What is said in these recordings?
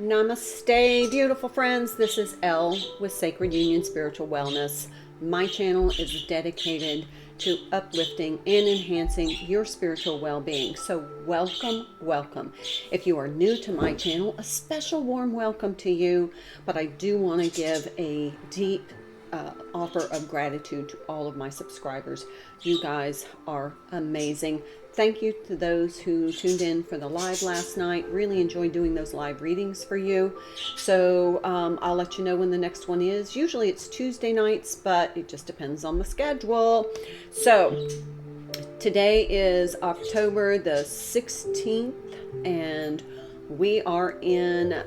Namaste, beautiful friends. This is Elle with Sacred Union Spiritual Wellness. My channel is dedicated to uplifting and enhancing your spiritual well-being. So welcome, welcome. If you are new to my channel, a special warm welcome to you. But I do want to give a deep offer of gratitude to all of my subscribers. You guys are amazing. Thank you to those who tuned in for the live last night. Really enjoyed doing those live readings for you. So I'll let you know when the next one is. Usually it's Tuesday nights, but it just depends on the schedule. So today is October the 16th, and we are in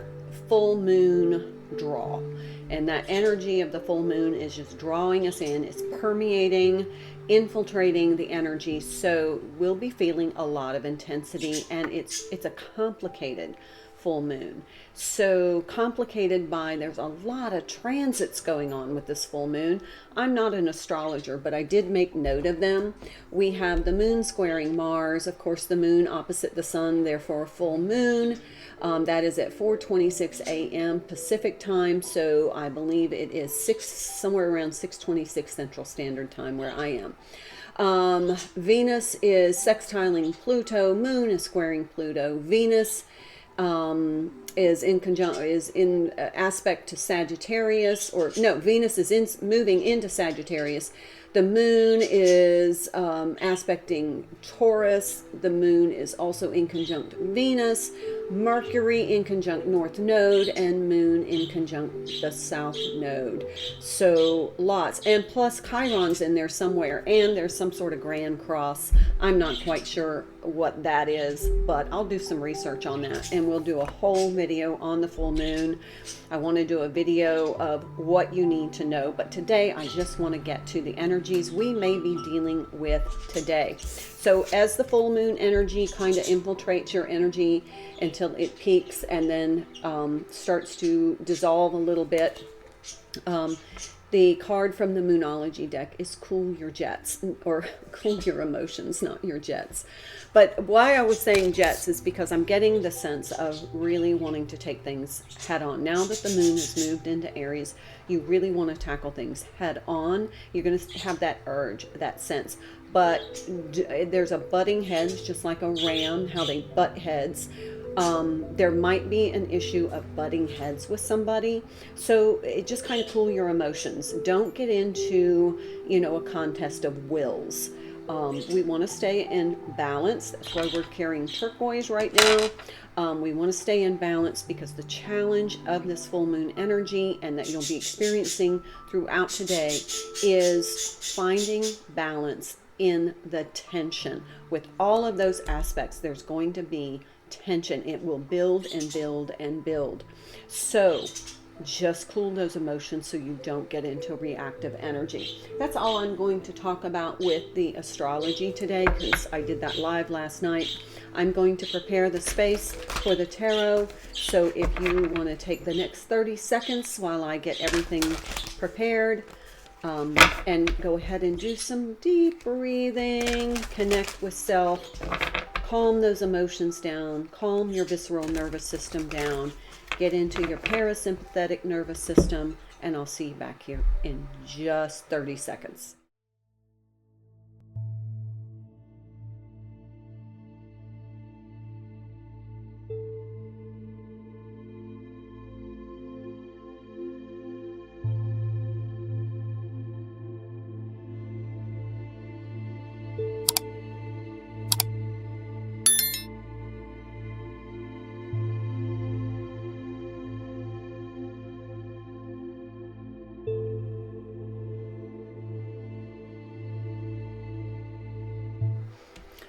full moon draw. And that energy of the full moon is just drawing us in. It's permeating, infiltrating the energy. So we'll be feeling a lot of intensity, and it's a complicated full moon. So complicated by, there's a lot of transits going on with this full moon. I'm not an astrologer, but I did make note of them. We have the moon squaring Mars, of course the moon opposite the sun, therefore full moon. That is at 4:26 a.m. Pacific time, so I believe it is somewhere around 6:26 Central Standard Time where I am. Venus is sextiling Pluto. Moon is squaring Pluto. Venus is in aspect to Sagittarius, or no, Venus is moving into Sagittarius. The moon is aspecting Taurus. The moon is also in conjunct Venus, Mercury in conjunct North Node, and moon in conjunct the South Node. So lots, and plus Chiron's in there somewhere, and there's some sort of grand cross. I'm not quite sure what that is, but I'll do some research on that, and we'll do a whole video on the full moon. I want to do a video of what you need to know, but today I just want to get to the energies we may be dealing with today. So as the full moon energy kind of infiltrates your energy until it peaks and then starts to dissolve a little bit, the card from the Moonology deck is Cool Your Jets, or Cool Your Emotions, not your jets. But why I was saying jets is because I'm getting the sense of really wanting to take things head on. Now that the moon has moved into Aries, you really want to tackle things head on. You're going to have that urge, that sense. But there's a butting heads, just like a ram, how they butt heads. There might be an issue of butting heads with somebody. So it just kind of cool your emotions. Don't get into, a contest of wills. We want to stay in balance. That's why we're carrying turquoise right now. We want to stay in balance because the challenge of this full moon energy, and that you'll be experiencing throughout today, is finding balance in the tension. With all of those aspects, there's going to be tension. It will build and build and build. So just cool those emotions so you don't get into reactive energy. That's all I'm going to talk about with the astrology today, because I did that live last night. I'm going to prepare the space for the tarot. So if you want to take the next 30 seconds while I get everything prepared, and go ahead and do some deep breathing, connect with self, calm those emotions down, calm your visceral nervous system down, get into your parasympathetic nervous system, and I'll see you back here in just 30 seconds.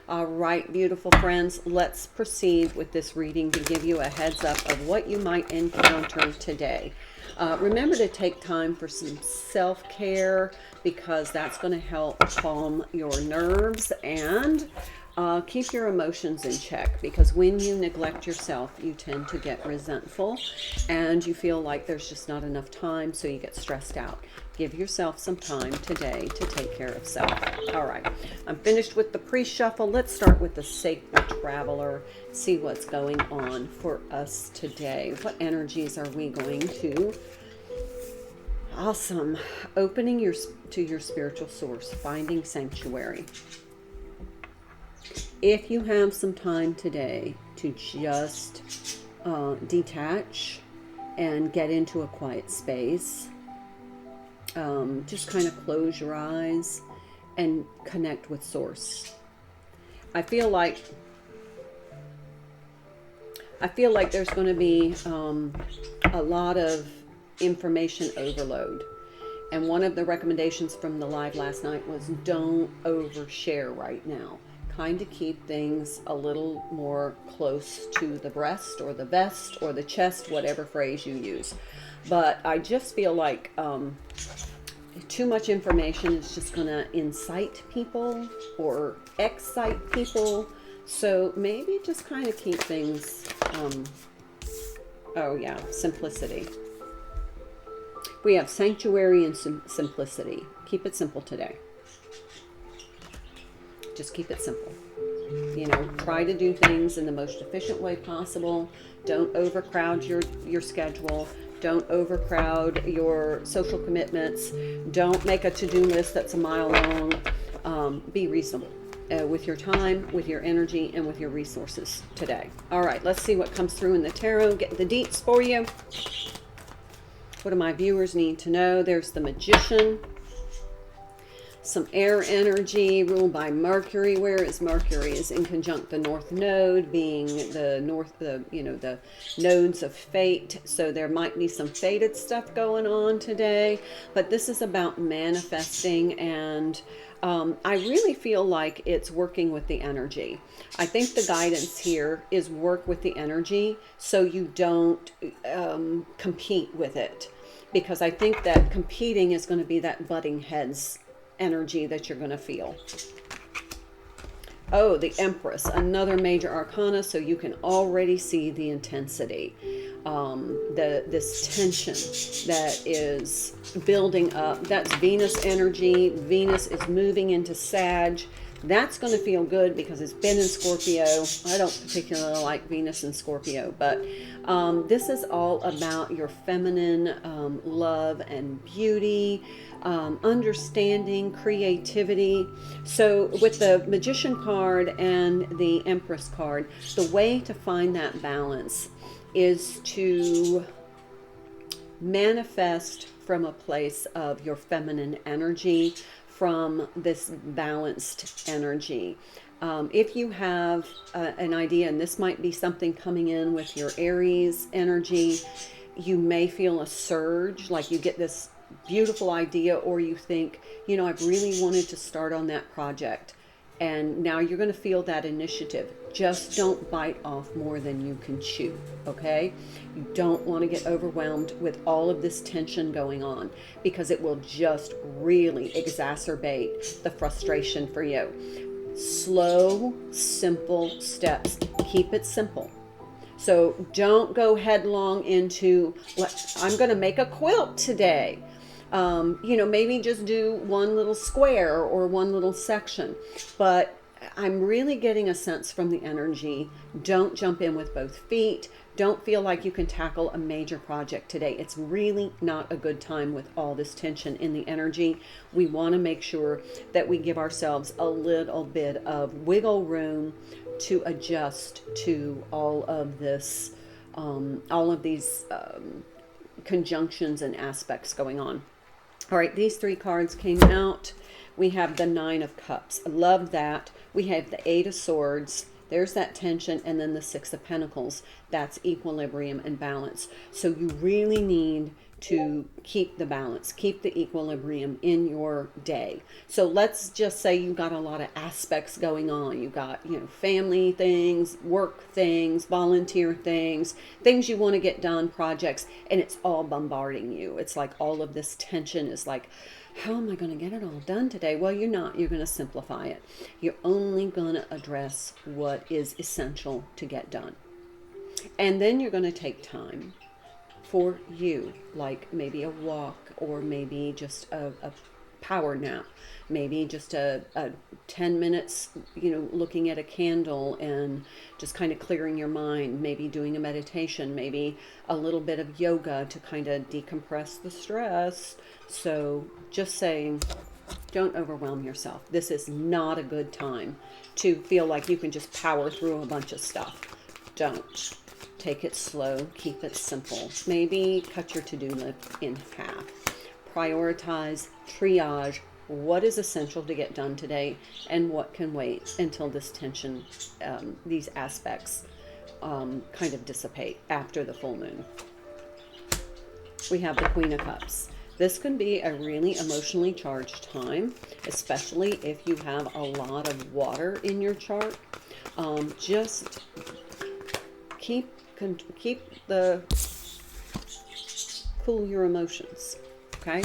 All right, beautiful friends, let's proceed with this reading to give you a heads up of what you might encounter today. Remember to take time for some self-care, because that's going to help calm your nerves and Keep your emotions in check, because when you neglect yourself, you tend to get resentful and you feel like there's just not enough time, so you get stressed out. Give yourself some time today to take care of self. All right, I'm finished with the pre-shuffle. Let's start with the Sacred Traveler, see what's going on for us today. What energies are we going to? Awesome. Opening to your spiritual source, finding sanctuary. If you have some time today to just detach and get into a quiet space, just kind of close your eyes and connect with Source. I feel like there's going to be a lot of information overload. And one of the recommendations from the live last night was don't overshare right now. Kind of keep things a little more close to the breast or the vest or the chest, whatever phrase you use. But I just feel like too much information is just going to incite people or excite people. So maybe just kind of keep things, simplicity. We have sanctuary and simplicity. Keep it simple today. Just keep it simple. You know, try to do things in the most efficient way possible. Don't overcrowd your schedule. Don't overcrowd your social commitments. Don't make a to-do list that's a mile long. Be reasonable with your time, with your energy, and with your resources today. All right, let's see what comes through in the tarot. Get the deets for you. What do my viewers need to know? There's the Magician. Some air energy ruled by Mercury. Where is Mercury? Is in conjunct the North Node, being the nodes of fate. So there might be some fated stuff going on today, but this is about manifesting, and I really feel like it's working with the energy. I think the guidance here is work with the energy so you don't compete with it, because I think that competing is going to be that butting heads energy that you're going to feel. Oh, the Empress, another major arcana, so you can already see the intensity, this tension that is building up. That's Venus energy. Venus is moving into Sag. That's going to feel good because it's been in Scorpio. I don't particularly like Venus in Scorpio, but this is all about your feminine love and beauty, understanding, creativity. So with the Magician card and the Empress card, the way to find that balance is to manifest from a place of your feminine energy, from this balanced energy. If you have an idea, and this might be something coming in with your Aries energy, you may feel a surge, like you get this beautiful idea, or you think, you know, I've really wanted to start on that project. And now you're going to feel that initiative. Just don't bite off more than you can chew, okay? You don't want to get overwhelmed with all of this tension going on, because it will just really exacerbate the frustration for you. Slow, simple steps. Keep it simple. So don't go headlong into, I'm going to make a quilt today. Maybe just do one little square or one little section. But I'm really getting a sense from the energy. Don't jump in with both feet. Don't feel like you can tackle a major project today. It's really not a good time with all this tension in the energy. We want to make sure that we give ourselves a little bit of wiggle room to adjust to all of this, all of these conjunctions and aspects going on. All right, these three cards came out. We have the Nine of Cups. I love that. We have the Eight of Swords. There's that tension. And then the Six of Pentacles. That's equilibrium and balance. So you really need to keep the balance, keep the equilibrium in your day. So let's just say you've got a lot of aspects going on. You got, family things, work things, volunteer things, things you want to get done, projects, and it's all bombarding you. It's like all of this tension is like, how am I going to get it all done today? Well, you're not. You're going to simplify it. You're only going to address what is essential to get done. And then you're going to take time for you, like maybe a walk, or maybe just a power nap, maybe just a 10 minutes, looking at a candle and just kind of clearing your mind, maybe doing a meditation, maybe a little bit of yoga to kind of decompress the stress. So just saying, don't overwhelm yourself. This is not a good time to feel like you can just power through a bunch of stuff. Don't. Take it slow, keep it simple. Maybe cut your to-do list in half. Prioritize, triage what is essential to get done today and what can wait until this tension, these aspects kind of dissipate after the full moon. We have the Queen of Cups. This can be a really emotionally charged time, especially if you have a lot of water in your chart. Just keep cool your emotions, okay?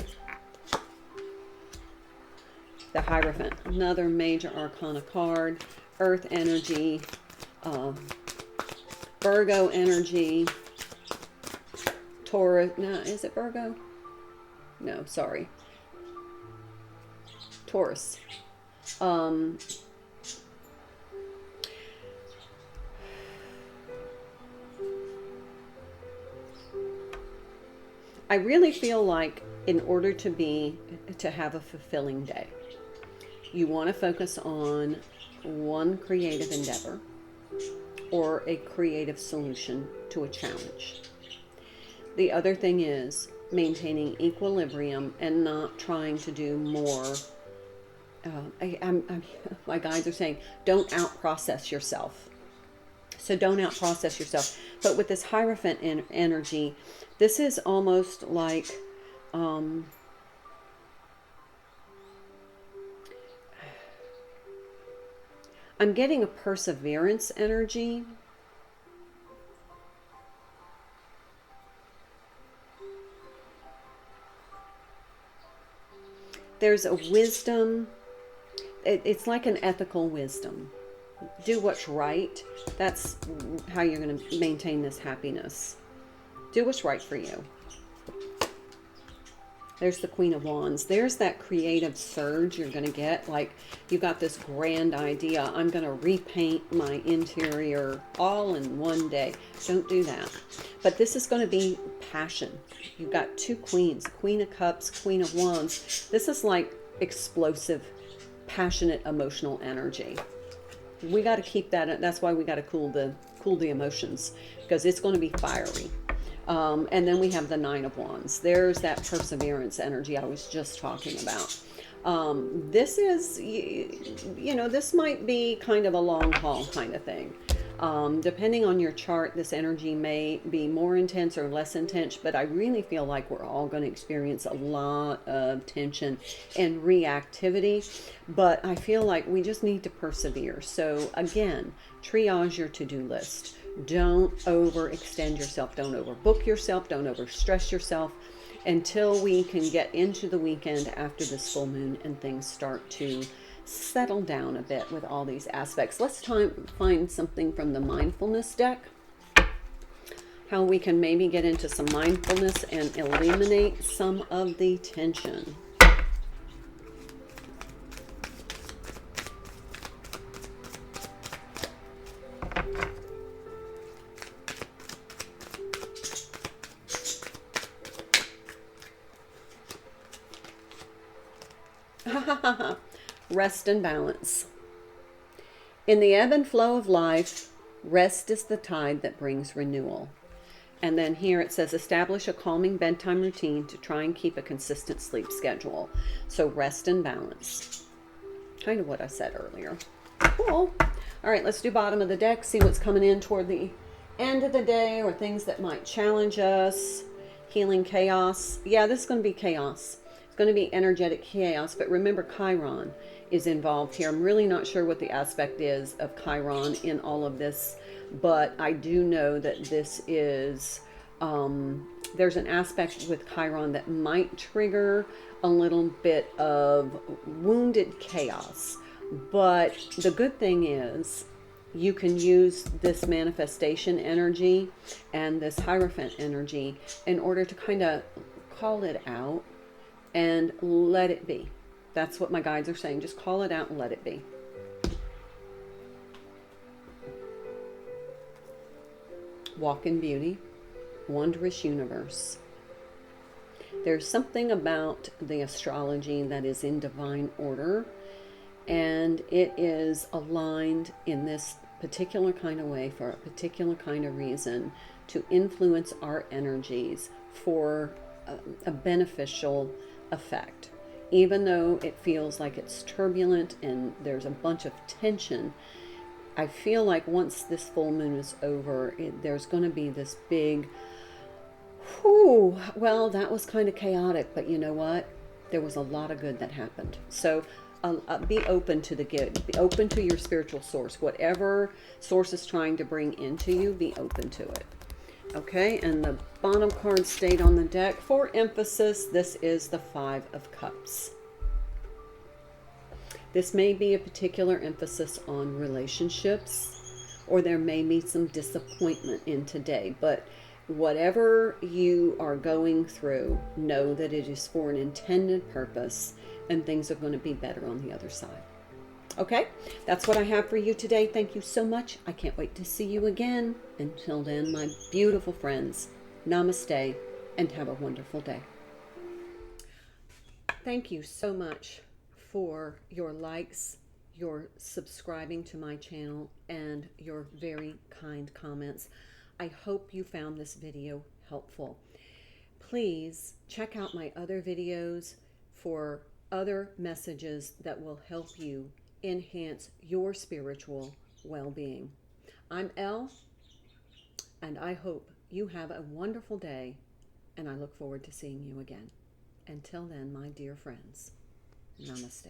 The Hierophant, another major arcana card, earth energy, Virgo energy, Taurus, no, is it Virgo? No, sorry. Taurus. I really feel like in order to have a fulfilling day, you want to focus on one creative endeavor or a creative solution to a challenge. The other thing is maintaining equilibrium and not trying to do more. My guides are saying, don't out-process yourself. So don't out-process yourself. But with this Hierophant energy, this is almost like I'm getting a perseverance energy. There's a wisdom. It's like an ethical wisdom. Do what's right. That's how you're going to maintain this happiness. Do what's right for you. There's the Queen of Wands. There's that creative surge you're going to get. Like, you got this grand idea. I'm going to repaint my interior all in one day. Don't do that. But this is going to be passion. You've got two queens, Queen of Cups, Queen of Wands. This is like explosive, passionate, emotional energy. We got to keep that. That's why we got to cool the emotions, because it's going to be fiery. And then we have the Nine of Wands. There's that perseverance energy I was just talking about. This is, this might be kind of a long haul kind of thing. Depending on your chart, this energy may be more intense or less intense, but I really feel like we're all going to experience a lot of tension and reactivity. But I feel like we just need to persevere. So again, triage your to-do list. Don't overextend yourself. Don't overbook yourself. Don't overstress yourself until we can get into the weekend after this full moon and things start to settle down a bit with all these aspects. Let's find something from the mindfulness deck. How we can maybe get into some mindfulness and eliminate some of the tension. Rest and balance. In the ebb and flow of life, rest is the tide that brings renewal. And then here it says, establish a calming bedtime routine to try and keep a consistent sleep schedule. So rest and balance. Kind of what I said earlier. Cool. All right, let's do bottom of the deck, see what's coming in toward the end of the day or things that might challenge us. Healing chaos. Yeah, this is going to be chaos. It's going to be energetic chaos. But remember, Chiron is involved here. I'm really not sure what the aspect is of Chiron in all of this, but I do know that this is, there's an aspect with Chiron that might trigger a little bit of wounded chaos. But the good thing is, you can use this manifestation energy and this Hierophant energy in order to kind of call it out and let it be. That's what my guides are saying. Just call it out and let it be. Walk in beauty, wondrous universe. There's something about the astrology that is in divine order, and it is aligned in this particular kind of way for a particular kind of reason to influence our energies for a beneficial effect. Even though it feels like it's turbulent and there's a bunch of tension, I feel like once this full moon is over, there's going to be this big, whew, well, that was kind of chaotic, but you know what? There was a lot of good that happened. So be open to the good. Be open to your spiritual source. Whatever source is trying to bring into you, be open to it. Okay, and the bottom card stayed on the deck. For emphasis, this is the Five of Cups. This may be a particular emphasis on relationships, or there may be some disappointment in today. But whatever you are going through, know that it is for an intended purpose, and things are going to be better on the other side. Okay, that's what I have for you today. Thank you so much. I can't wait to see you again. Until then, my beautiful friends, namaste, and have a wonderful day. Thank you so much for your likes, your subscribing to my channel, and your very kind comments. I hope you found this video helpful. Please check out my other videos for other messages that will help you enhance your spiritual well-being. I'm Elle, and I hope you have a wonderful day, and I look forward to seeing you again. Until then, my dear friends, namaste.